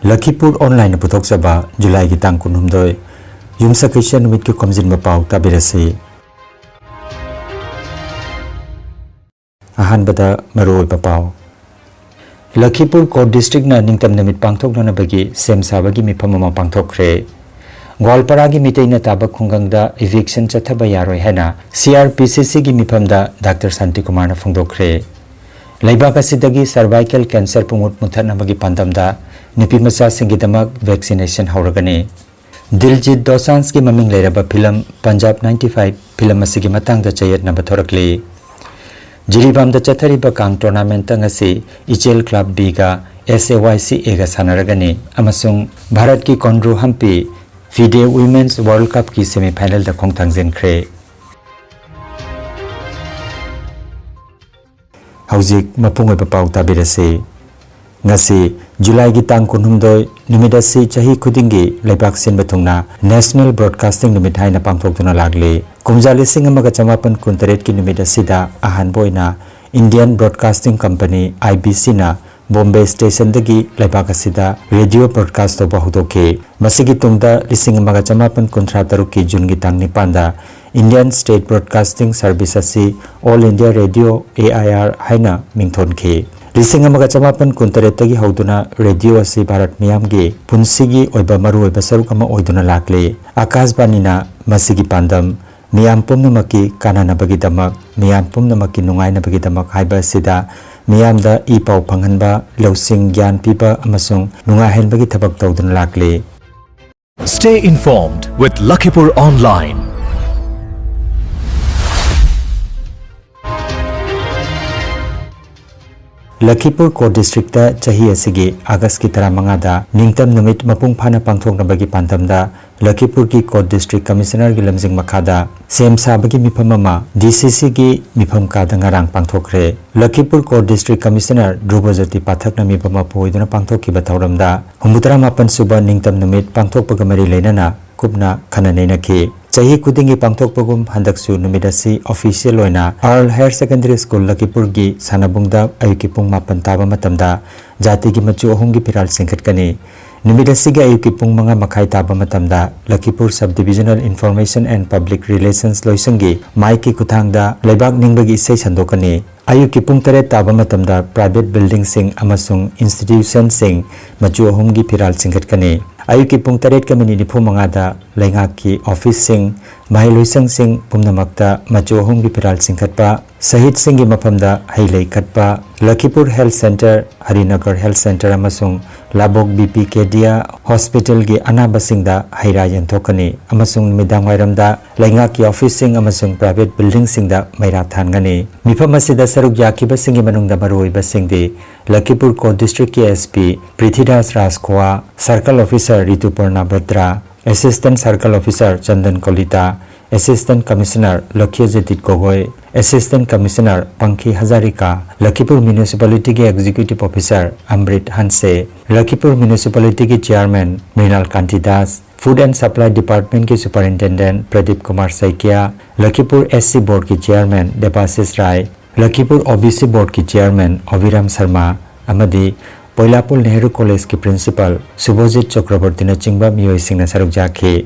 Lakhipur online putok saba July ki tang kunumdoi yumsa Christian numit ki Khomjinba Pao tabirasi ahan bada maroi Pao Lakhipur Court District na ningtam namit pangthok na bagi sem sabagi mifam ama pangthok kre Gwalpara gi mitay na tabak khungangda eviction chathaba yaroi hena CRPCC gi mifamda Dr. Santi Kumar na phungdok kre Laibak asidagi cervical cancer pumut muthan bagi pandamda nipi macha singidamak vaccination hauragani Diljit Dosanz ki maming leiraba film Punjab 95 film asigi matangda chayat na bathorakli Jiribamda chathariba kang tournament ngasi Ichel Club B ga SAYC A ga sanaragani amasung Bharat ki Kondru Hampi FIDE Women's World Cup ki semi final da khongtangjen khre Haujik mapungoi Pao tabirase ngasi July gi tang kunhumdoi numidasi chahi khudingi leibak sin bathungna National Broadcasting Numit haina pangthokduna lagle kumjali singamaga chamapan kuntaret ki numidasi da ahan boina Indian Broadcasting Company IBC na Bombay Station dagi leibak asida radio broadcast to bahudoke masigi tungda lisingamaga chamapan kunthra taruki June gi tang nipanda Indian State Broadcasting Service asi All India Radio AIR haina mingthonke Lising amaga chamapan kuntaretagi hauduna radio asi Bharat miyamgi punsigi oiba maru oiba saruk ama oiduna lakle Akashbani na masigi pandam miyam pumnamaki kananabagi damak miyam pumnamaki nungainabagi damak haiba sida miyamda epao panghanba lausing gyan piba amasung nungahenbagi thabak tawduna lakle Stay informed with Lakhipuronline. Lakhipur Court District ta chahi asigi August ki 15 da ningtam numit mapung phana pangthokna bagi pantamda Lakhipur ki Court District Commissioner gi lamjing makhada sem sabagi mifam ama DCC gi mifam ka da ngarang pangthokre Lakhipur Court District Commissioner Drubajati Pathakna mifam apoiduna pangthokki bathauramda humutara mapan suba ningtam numit pangthokpaga mari leinana kupna khananena ki chahi kudingi pangthokpagum handaksu numidasi official oina Earl Higher Secondary School Lakhipur gi sanabungda ayuki pung mapan taba matamda jati gi machu ahum gi piral singkhatkani numidasi gi ayuki pung manga makhai taba matamda Lakhipur Subdivisional Information and Public Relations loisangi maiki kuthangda leibak ningbagi sei sandokani ayuki pung tare taba matamda private building sing amasung institution sing machu ahum gi piral singkhatkani ayuki pung taret kamini nipu mangada lengaki office sing mahiluisang sing pumnamakta machu ahum gi piral singkhatpa sahit singi mapamda hailei khatpa Lakhipur Health Center Harinagar Health Center amasung Labok BP Kedia Hospital gi anaba singda haira yanthokani amasung midang wairamda lengaki office sing amasung private building singda maira thangani mifam asida saruk yakiba singi manungda maruiba singdi Lakhipur Court District SP Prithvidas Raskwa Circle Officer Rituparna Bhadra Assistant Circle Officer Chandan Kolita Assistant Commissioner Lakhyajit Gogoi Assistant Commissioner Pankhi Hazarika Lakhipur Municipality के Executive Officer Amrit Hanse Lakhipur Municipality के Chairman Mrinal Kanti Das Food and Supply Department के Superintendent Pradeep Kumar Saikia Lakhipur SC Board के Chairman Debasis Rai Lakhipur OBC Board के Chairman Aviram Sharma amadi Poilapur Nehru College के Principal Subhajit Chakraborty na chingba miyoi singna saruk jakhe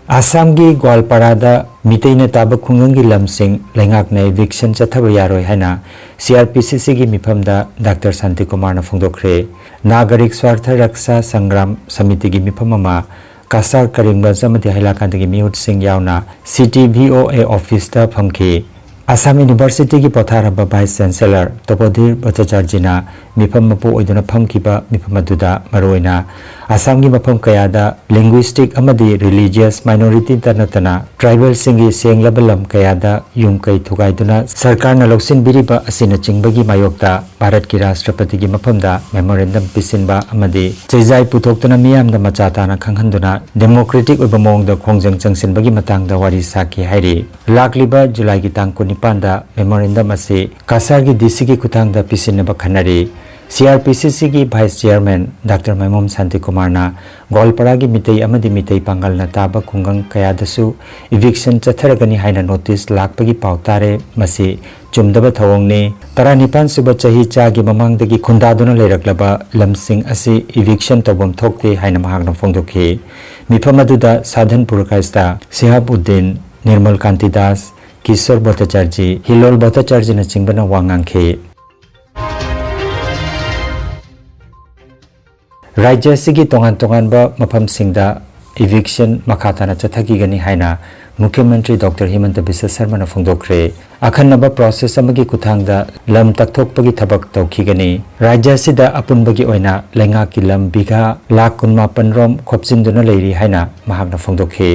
Assam gi Gwalpara da mitaina taba khungangi lamsing lengak na eviction chathaba yaroi haina CRPCC gi mifamda Dr. Santi Kumar na phongdokre Nagarik Swartha Raksha Sangram Samiti gi mifamama Kasar Karimba Jamati Hailakandagi Mihut Singh yauna CTVOA office ta phamki Assam University ki Patharaba Vice Chancellor Topodhir Bhattacharjina mifam mapu oiduna phamkiba mifam aduda maroina Assam gi mafam kayada linguistic amadi religious minority tanatana tribal singi senglabalam kayada yum kai thugaiduna sarkar na loksin biriba asina chingbagi mayokta Bharat ki Rashtrapati gi mafamda memorandum pisinba amadi cheijai putoktuna miyamda machata na khanghanduna democratic oiba mongda khongjang changsinbagi matangda wari saki hairi lakliba July gi tang 9 da memorandum ase Kasar gi DC ki kuthangda pisinaba khanari CRPCC की vice chairman doctor Maimom Shanti Kumar ना गोलपाड़ा की मितई अमदी मितई पांगल न ताबा खुंगंग कयादसु eviction चथरगनी हाइना notice लाखपगी पाउतारे मसी चुमदबा थवंगने तरा निपान सुबह चाही चागी ममांगदगी खुंदादुना लेरकलबा लमसिंग असि eviction तबम थोकते हाइना महागना फोंदोखे मिफम अदुदा साधनपुर कास्ता सिहाबुद्दीन निर्मल कांति दास किशोर भट्टाचार्य हिलोल भट्टाचार्य न चिंबना वांगांखे राज्य की तोंगान तोंगानबा मफमसिंगदा इविक्शन मखाताना चथकीगनी हाइना मुख्यमंत्री डॉक्टर हिमंत बिस्वा शर्मा फोंदोखरे अखन्नबा प्रोसेस अमगी कुथांगदा लम तकथोकपगी थबक तौखीगनी राज्य सिदा अपुनबगी ओइना लेंगा की लम बिघा लाख 19 रोम खोपसिनदुना लेरी हाइना महागना फोंदोखे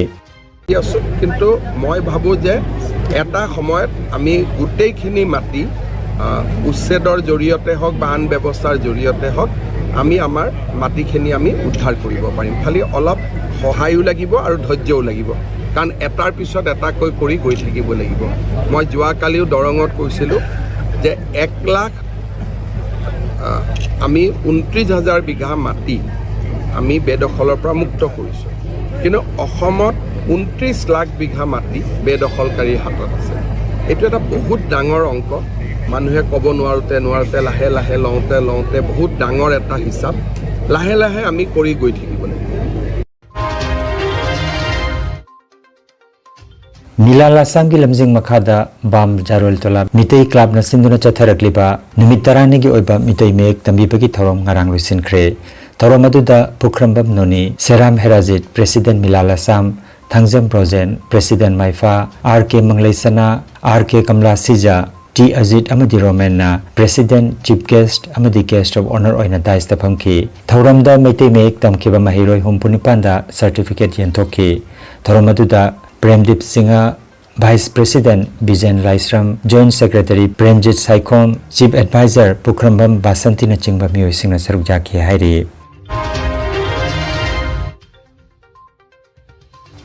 किंतु मैं भाबो जे एटा समयत आमी गुटेइखिनि माटी उच्छेदर जरियते हक बा आन व्यवस्थार जरियते हक आमी आमार माटीखिनि आमी उद्धार करिब पारिम खाली अलप सहायो लागिब आरु धैर्यও लागिब कारण एटार पिছত एटाকৈ কৰি গৈ থাকিব লাগিব মই যোৱা কালিও দৰঙত কৈছিলো যে 1 লাখ আমি 29,000 বিঘা মাটি আমি বেদখলৰ পৰা মুক্ত কৰিছো কিন্তু অসমত 29 লাখ বিঘা মাটি বেদখলকাৰীৰ হাতত আছে এটো এটা বহুত ডাঙৰ অংক মানুহে কব নোৱাৰোতে লাহে লাহে লওঁতে বহুত ডাঙৰ এটা হিচাপ লাহে লাহে আমি কৰি গৈ থাকিব লাগিব मिलाला सांगी लमजिंग मखादा बाम जारोल तोला मितई क्लब न सिंदुना चथरकलिबा निमित तरानिगी ओइबा मितई मेक तंबीबगी थरम ngarang lusinkhre थरम अदुदा पुख्रमबम नोनी सेराम हेराजित प्रेसिडेंट मिलाला साम थंगजम प्रोजेन प्रेसिडेंट माइफा आरके मंगलेसना आरके कमला सिजा टी अजित अमदी रोमेना प्रेसिडेंट चीफ गेस्ट अमदी गेस्ट ऑफ ऑनर ओइना दाइस तफंकी थरमदा मितई मेक तमखिबा महिरोय हुमपुनिपांदा सर्टिफिकेट यंथोकी थरम अदुदा Premdeep Singh vice president Bijen Laishram joint secretary Premjit Saikhom chief adviser पुख्रमबम बासंती न चिंबा मियोइसिंगना सरुक जाखि हाइरि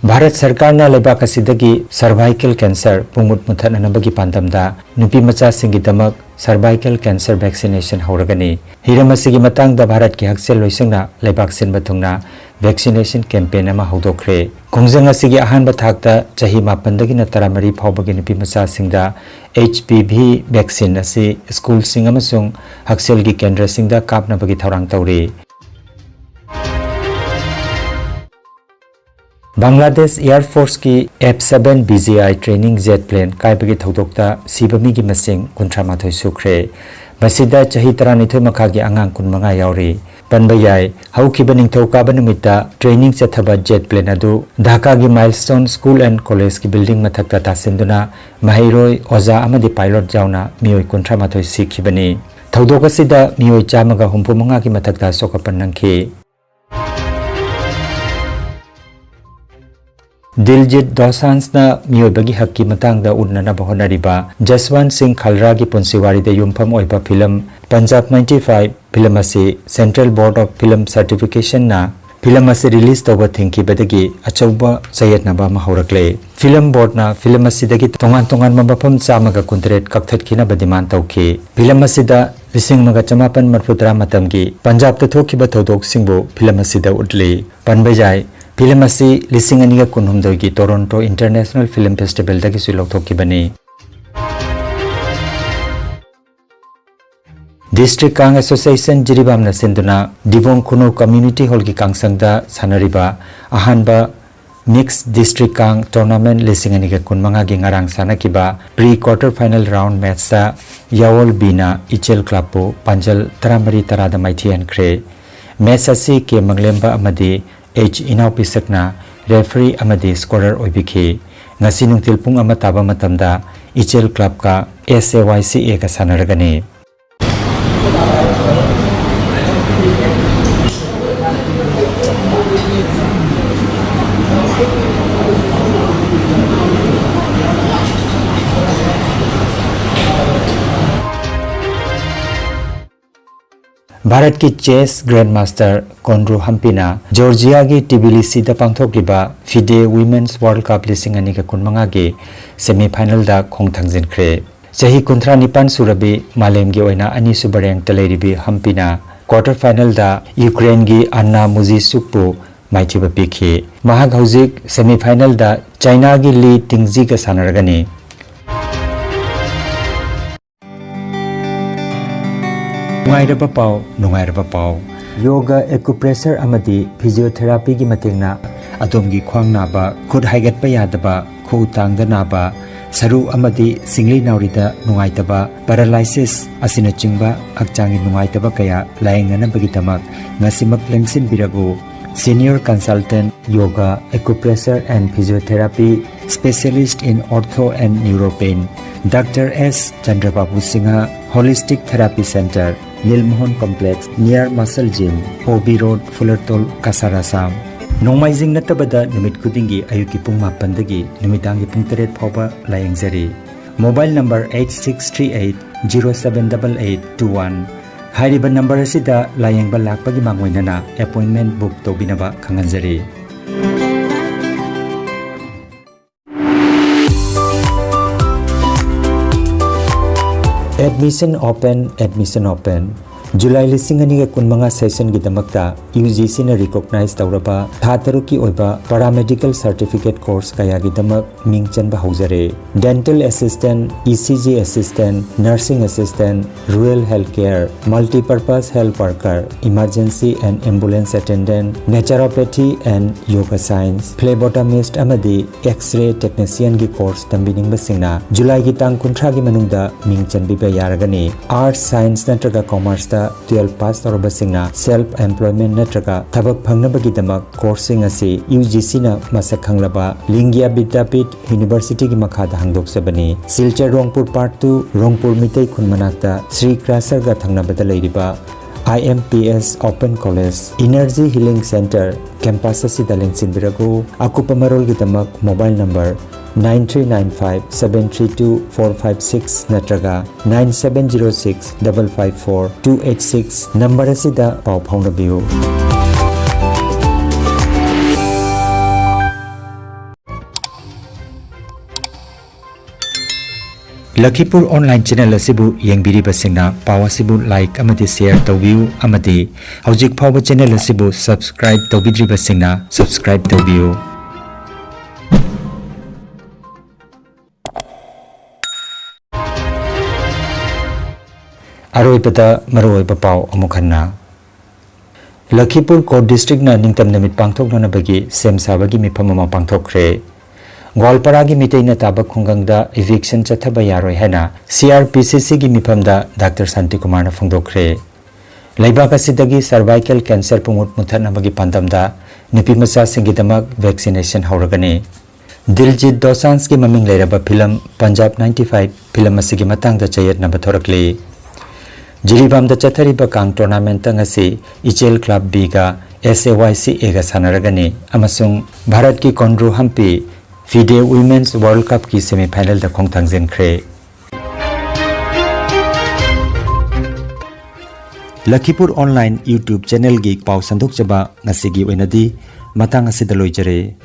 भारत सरकार ना लेबाक असिदगी सर्वाइकल कैंसर पुंगुट मुथननबगी पांदमदा नुपी मचा सिंगिदमक सर्वाइकल कैंसर वैक्सीनेशन होरगनी हिरमसिगी मतंगदा भारत की हक्सेल लोइसिंगना लेबाक सिनबा थुंगना वैक्सीनेशन कैंपेन अमा हौदोखरे खोंजंग असिगी अहानबा थाकता चाही 9 न 13 फावबगी नुपी मचा सिंगदा HPV वैक्सीन असि स्कूल सिंग अमसुंग हक्सेल की केंद्र सिंगदा कापनबगी थौरांग तौरी बांग्लादेश एयरफोर्स की F7 BGI training jet plane कायबगी थौदोक्ता सिबमी की मसिंग 38 सुख्रे मसिदा चाही 12 मखागी अंगांग 15 यावरी पनबा याय हौखिबा निंगथौकाबा नुमित्ता ट्रेनिंग चथबा जेट प्लेन अदु ढाका की माइलस्टोन स्कूल एंड कॉलेज की बिल्डिंग मथक्ता तासिंदुना महिरोय ओजा अमदी पायलट जाउना मियोय 38 सिखिबनी थौदोकसिदा मियोय 135 की मथक्ता सोकपन नंखि दिलजीत दोसांसना मियोबगी हक्की मतंगदा उन्ननबा होनरिबा जसवंत सिंह खलरा की पुंसिवारीदा युमफम ओइबा फिल्म पंजाब 95 फिल्म असी central board of film certification ना फिल्म असी रिलीज तौबा थिंकिबदगी अचौबा सयतनबा महौरकले फिल्म बोर्ड ना फिल्म असीदगी तोंगान मफम 139 कक्थटखिनबा डिमांड तौखि फिल्म असीदा 1940 मतमगी पंजाब ता थोखिबा थौदोक सिंगबो फिल्म असीदा उडली पनबजाय फिल्म असी 2019 की टोरंटो इंटरनेशनल फिल्म फेस्टिवल दगी सुलौथोखिबनी डिस्ट्रिक्ट कांग एसोसिएशन जिरिबाम न सिंदुना दिबोंग खुनो कम्युनिटी हॉल की कांगसंगदा सानरिबा अहानबा मिक्स डिस्ट्रिक्ट कांग टूर्नामेंट 2015 की ngarang सानकिबा pre quarter final round match दा यावल बीना इचेल क्लबो पंजल 13 माइथियनख्रे मैच असी के मंगलेम्बा अमदी H इनाउपिसकना रेफरी अमदी स्कोरर ओइबिखि ngasi nungtil pung ama taba matamda इचेल क्लब का SAYCA का सानरगनी भारत की चेस ग्रैंड मास्टर कोंड्रू हम्पिना जॉर्जिया की टिबिलिसी दा पांथोकलिबा फिडे वुमेन्स वर्ल्ड कप 2015 की सेमीफाइनल दा खोंथांजिनख्रे Chahi kunthra nipan surabi malem gi oina ani subareng taleribi hampina quarter final da Ukraine gi Anna Muzisukpu maichiba pikhi mahak hauzik semi final da China gi Li Tingzi ga sanaragani nungairaba pau yoga acupressure amadi physiotherapy gi matingna adomgi khwang naba khud haigat pa yadaba khu tangda naba saru amadi singli naurida nungaitaba paralysis asina chingba akchangi nungaitaba kaya laingana bagitamak ngasimak lengsin biragu senior consultant yoga acupressure and physiotherapy specialist in ortho and neuropain Dr. S. Chandrababu Singha Holistic Therapy Center Nilmohon Complex near Muscle Gym OB Road Fullertol Kasarasam Nomaizing natabada numit kudingi ayuki pung mapandagi numitangi pung teret phoba layengzari Mobile number 8638078821 Hairiba number asida layengba lakpagi mangoinana appointment book tobinaba khanganjari Admission open July lising ani kunmanga session gidamakta UGC na recognize tawraba thatharuki oiba paramedical certificate course kaya gidamak mingchanba haujare dental assistant ECG assistant nursing assistant rural healthcare multipurpose health worker emergency and ambulance attendant naturopathy and yoga science phlebotomist amadi x-ray technician gi course tambining basingna July gi tang kunthra gi manungda mingchanbiba yaragani arts science natraga commerce 12 pass tarobasingna self employment natraga thabak phangnabagi damak coursing asi UGC na masak khanglaba Lingya Vidyapit University gi makhada hangdoksabani Silchar Rongpur Part 2 Rongpur Mitei Khunmanakta Sri Krasar ga thangnabada leiriba IMPS Open College Energy Healing Center campus asi daleng sinbirago akupamarol gi damak mobile number 9395732456 natraga 9706554286 number asida pau phaunabiu Lakhipur online channel asibu yengbiri basingna pau asibu like amadi share tawbiu amadi hojik phawba channel asibu subscribe tawbidri basingna subscribe tawbiu Aroipada Maroiba Pao Amukhanna Lakhipur Court District na ningtam namit pangthok na bagi sem sabagi miphamama pangthokre Gwalpara gi mitei na tabak khungangda eviction chathaba yaroi hena CRPCC gi miphamda Dr. Santi Kumar na phungdokre Laibaka sidagi cervical cancer pumut muthana bagi pandamda nipi macha singidamak vaccination hauragani Diljit Dosanz gi maming leiraba film Punjab 95 film asigi matangda chayat na bathorakli Jiribam da chathariba kang tournament ngasi Ichel Club B ga SAYC A ga sanaragani amasung Bharat ki Kondru Hampi FIDE Women's World Cup ki semi final da khongthangjen khre Lakhipur online YouTube channel gi pau sandok chaba ngasi gi oinadi matang asida loijare